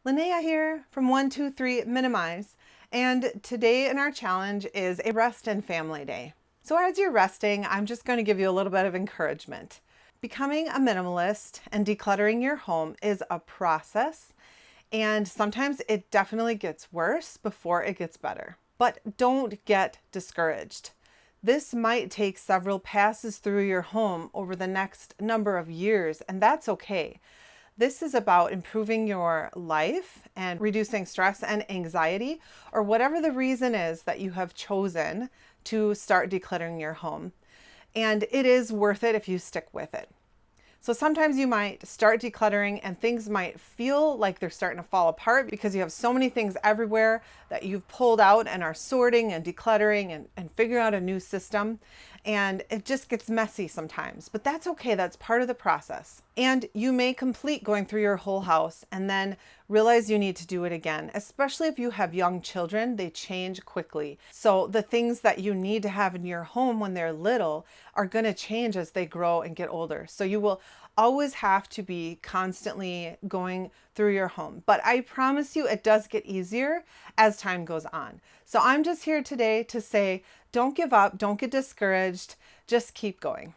Linnea here from 123 Minimize, and today in our challenge is a rest and family day. So as you're resting, I'm just going to give you a little bit of encouragement. Becoming a minimalist and decluttering your home is a process, and sometimes it definitely gets worse before it gets better. But don't get discouraged. This might take several passes through your home over the next number of years, and that's okay. This is about improving your life and reducing stress and anxiety, or whatever the reason is that you have chosen to start decluttering your home. And it is worth it if you stick with it. So sometimes you might start decluttering and things might feel like they're starting to fall apart because you have so many things everywhere that you've pulled out and are sorting and decluttering and figuring out a new system. And it just gets messy sometimes, but that's okay. That's part of the process. And you may complete going through your whole house and then realize you need to do it again, especially if you have young children. They change quickly. So the things that you need to have in your home when they're little are going to change as they grow and get older. So you will always have to be constantly going through your home. But I promise you, it does get easier as time goes on. So I'm just here today to say, don't give up, don't get discouraged, just keep going.